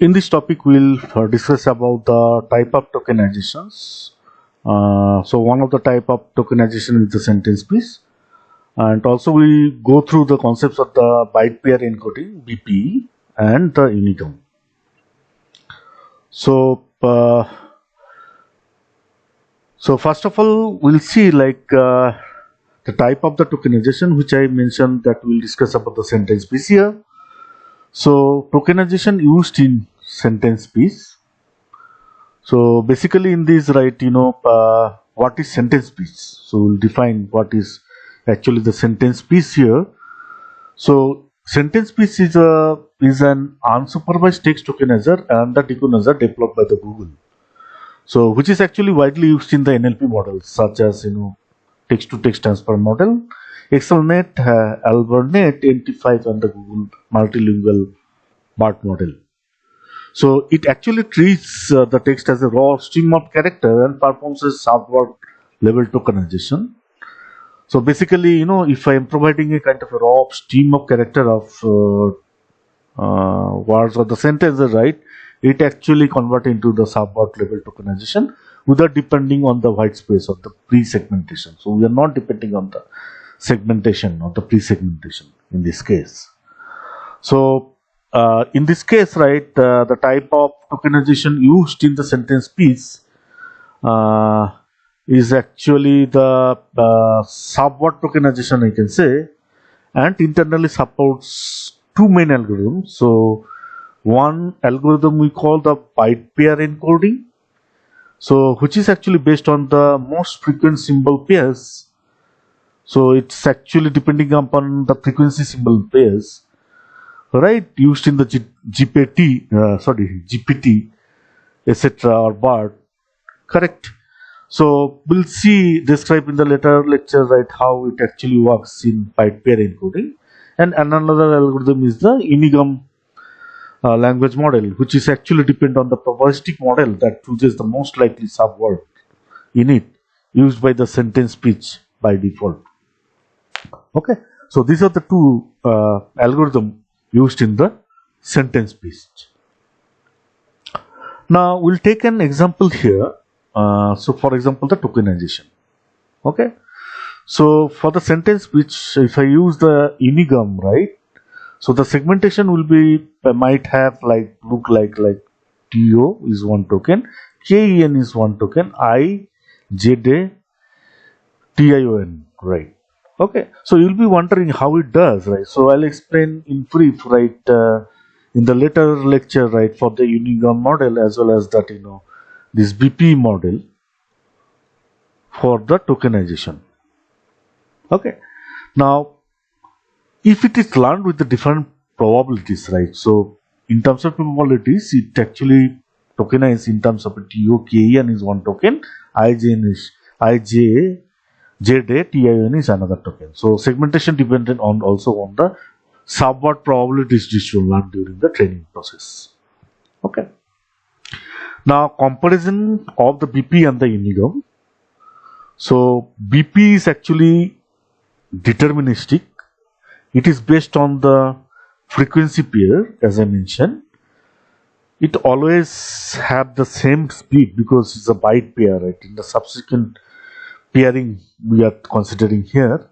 In this topic, we'll discuss about the type of tokenizations. So one of the type of tokenization is the sentence piece, and also we go through the concepts of the byte pair encoding (BPE) and the Unigram. So first of all, we'll see the type of the tokenization, which I mentioned that we'll discuss about the sentence piece here. So tokenization used in sentence piece. So basically in this, right, what is sentence piece? So we'll define what is actually the sentence piece here. So sentence piece is an unsupervised text tokenizer and the deconizer developed by the Google. So which is actually widely used in the NLP models such as text to text transfer model, ExcelNet, AlberNet, MT5 and the Google multilingual BART model. So it actually treats the text as a raw stream of character and performs a subword level tokenization. So basically, if I am providing a kind of a raw stream of character of words or the sentences, right, it actually converts into the subword level tokenization without depending on the white space of the pre-segmentation. So we are not depending on the segmentation or the pre-segmentation in this case. So in this case, right, the type of tokenization used in the sentence piece is actually the subword tokenization, I can say, and internally supports two main algorithms. So one algorithm we call the byte pair encoding, so which is actually based on the most frequent symbol pairs. So it's actually depending upon the frequency symbol pairs, right, used in the GPT, etc. or BART, correct. So we'll see described in the later lecture, right, how it actually works in byte pair encoding. And another algorithm is the Unigram language model, which is actually depend on the probabilistic model that chooses the most likely subword in it used by the sentence speech by default. Okay, so these are the two algorithms used in the sentence piece. Now we'll take an example here. So for example, the tokenization. Okay, so for the sentence which if I use the Unigram, right, so the segmentation will be might have look like TO is one token, KEN is one token, I, JD, TION, right. Okay, so you'll be wondering how it does, right? So I'll explain in brief, right, in the later lecture, right, for the Unigram model as well as that this BPE model for the tokenization. Okay, now if it is learned with the different probabilities, right? So in terms of probabilities, it actually tokenizes in terms of a TO, KEN is one token, IJN is IJ. JD, TION is another token. So segmentation dependent on also on the subword probabilities which you learn during the training process. Okay. Now comparison of the BP and the Unigram. So BP is actually deterministic. It is based on the frequency pair, as I mentioned. It always have the same speed because it's a byte pair, right? In the subsequent pairing we are considering here.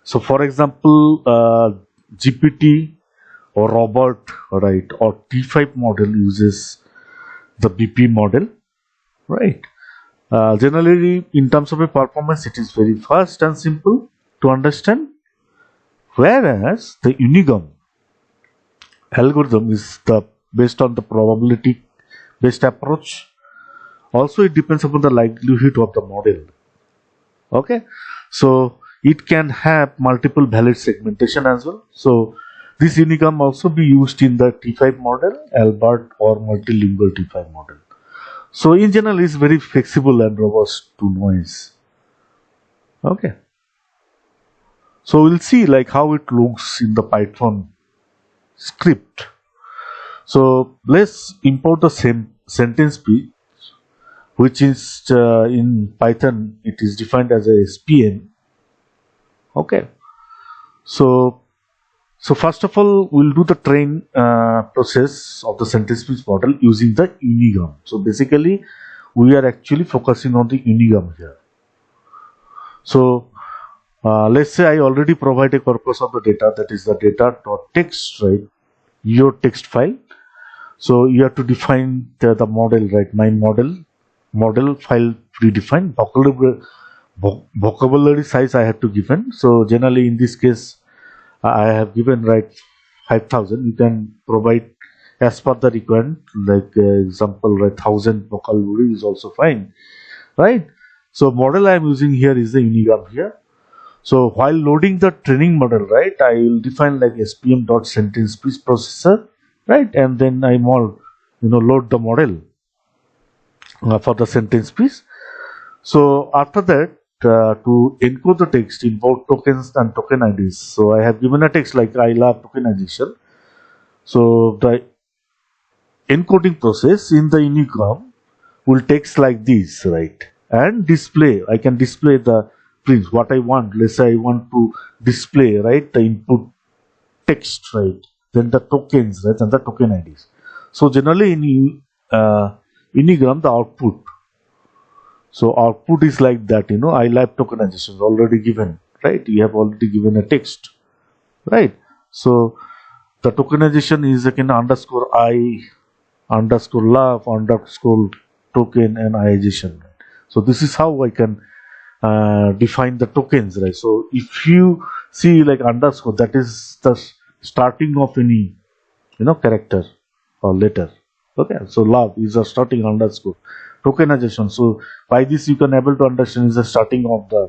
So for example, GPT or Robert, right, or T5 model uses the BP model, right. Generally in terms of a performance, it is very fast and simple to understand, whereas the Unigram algorithm is based on the probability based approach. Also it depends upon the likelihood of the model. Okay, so it can have multiple valid segmentation as well. So this Unigram also be used in the T5 model, Albert or multilingual T5 model. So in general, it's very flexible and robust to noise. Okay, so we'll see how it looks in the Python script. So let's import the same sentence piece, which is in Python it is defined as a SPN. Okay, so So first of all, we'll do the train process of the sentence speech model using the Unigram. So basically, we are actually focusing on the Unigram here. So let's say I already provide a corpus of the data, that is the data.text, right? Your text file. So you have to define the model, right? My model file predefined, vocabulary size I have to given. So generally in this case, I have given, right, 5,000. You can provide as per the requirement, like example, right, 1,000 vocabulary is also fine, right? So model I am using here is the Unigram here. So while loading the training model, right, I will define like spm.sentencepiece processor, right, and then I load the model for the sentence piece. So after that, to encode the text in both tokens and token IDs. So I have given a text like I love tokenization. So the encoding process in the Unigram will text like this, right? And display, I can display the prints what I want. Let's say I want to display, right, the input text, right, then the tokens, right, and the token IDs. So generally in Unigram, the output. So output is like that, I love tokenization is already given, right? You have already given a text, right? So the tokenization is again underscore I underscore love underscore token and iization. So this is how I can define the tokens, right? So if you see like underscore, that is the starting of any character or letter. Okay, so love is a starting underscore. Tokenization, so by this you can able to understand is the starting of the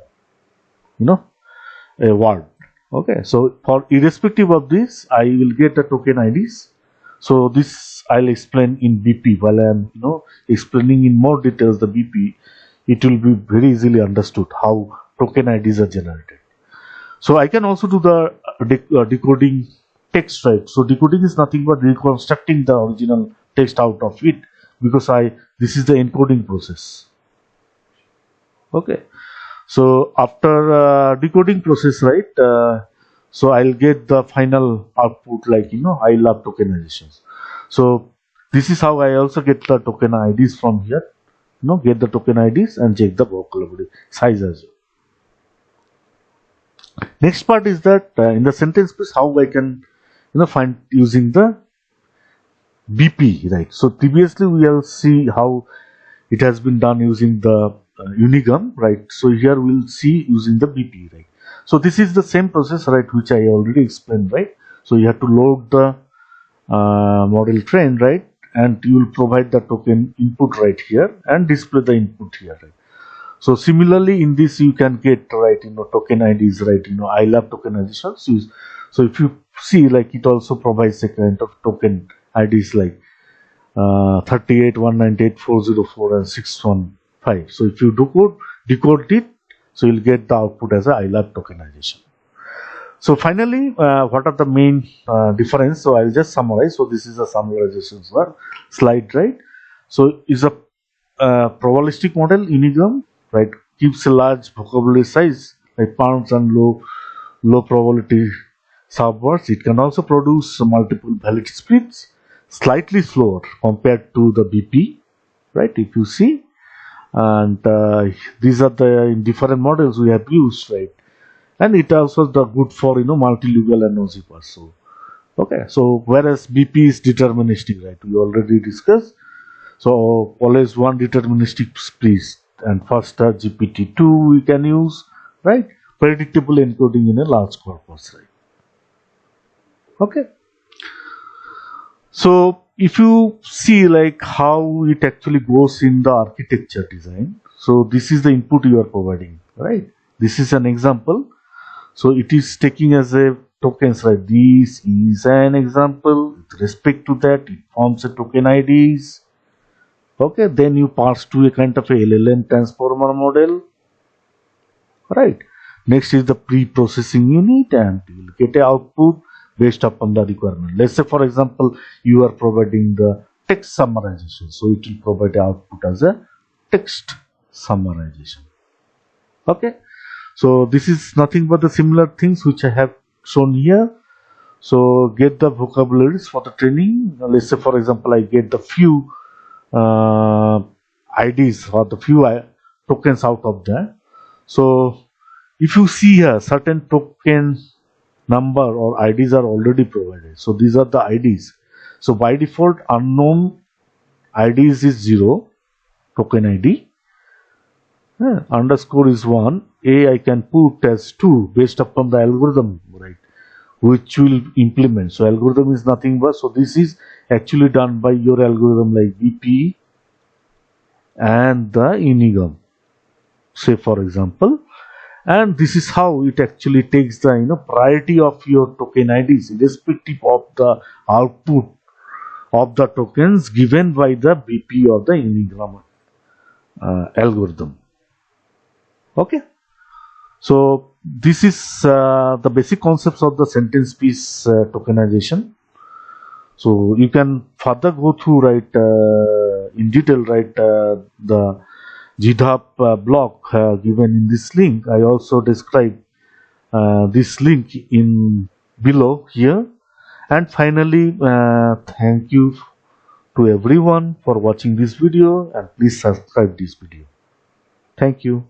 a word. Okay, so for irrespective of this, I will get the token IDs. So this I'll explain in BP while I am explaining in more details the BP. It will be very easily understood how token IDs are generated. So I can also do the decoding text, right? So decoding is nothing but reconstructing the original text out of it, because this is the encoding process. Okay, so after decoding process, right, so I'll get the final output like I love tokenizations. So this is how I also get the token IDs from here. Get the token IDs and check the vocabulary size as well. Next part is that in the sentence piece, how I can find using the BP, right? So previously we will see how it has been done using the Unigram, right? So here we'll see using the BP, right? So this is the same process, right, which I already explained, right? So you have to load the model train, right, and you will provide the token input right here and display the input here, right? So similarly in this you can get, right, token IDs, right, I love tokenizations. So if you see, like, it also provides a kind of token IDs like 38, 198, 404 and 615. So if you decode it, so you'll get the output as a I love tokenization. So finally, what are the main difference? So I'll just summarize. So this is a summarization slide, right? So is a probabilistic model, Unigram, right, keeps a large vocabulary size like pounds and low probability subwords. It can also produce multiple validity splits, slightly slower compared to the BP, right, if you see. And these are the different models we have used, right, and it also is the good for multilingual and nosy parts. So okay, so whereas BP is deterministic, right, we already discussed. So always one deterministic please, and faster GPT-2 we can use, right, predictable encoding in a large corpus, right. Okay, so if you see like how it actually goes in the architecture design, so this is the input you are providing, right? This is an example. So it is taking as a tokens, right? This is an example. With respect to that, it forms a token IDs. Okay, then you pass to a kind of a LLM transformer model, right? Next is the pre-processing unit, and you will get a output based upon the requirement. Let's say, for example, you are providing the text summarization, so it will provide the output as a text summarization. Okay, so this is nothing but the similar things which I have shown here. So get the vocabularies for the training. Let's say for example I get the few IDs or the few tokens out of that. So if you see here, certain token number or IDs are already provided. So these are the IDs. So by default unknown IDs is 0 token ID. Underscore is 1. A I can put as 2 based upon the algorithm, right, which will implement. So algorithm is nothing but, so this is actually done by your algorithm like BPE and the Unigram, say for example. And this is how it actually takes the priority of your token IDs irrespective of the output of the tokens given by the BP or the Unigram algorithm. Okay, so this is the basic concepts of the sentence piece tokenization. So you can further go through, right, in detail, right, the GitHub blog given in this link. I also describe this link in below here. And finally, thank you to everyone for watching this video, and please subscribe this video. Thank you.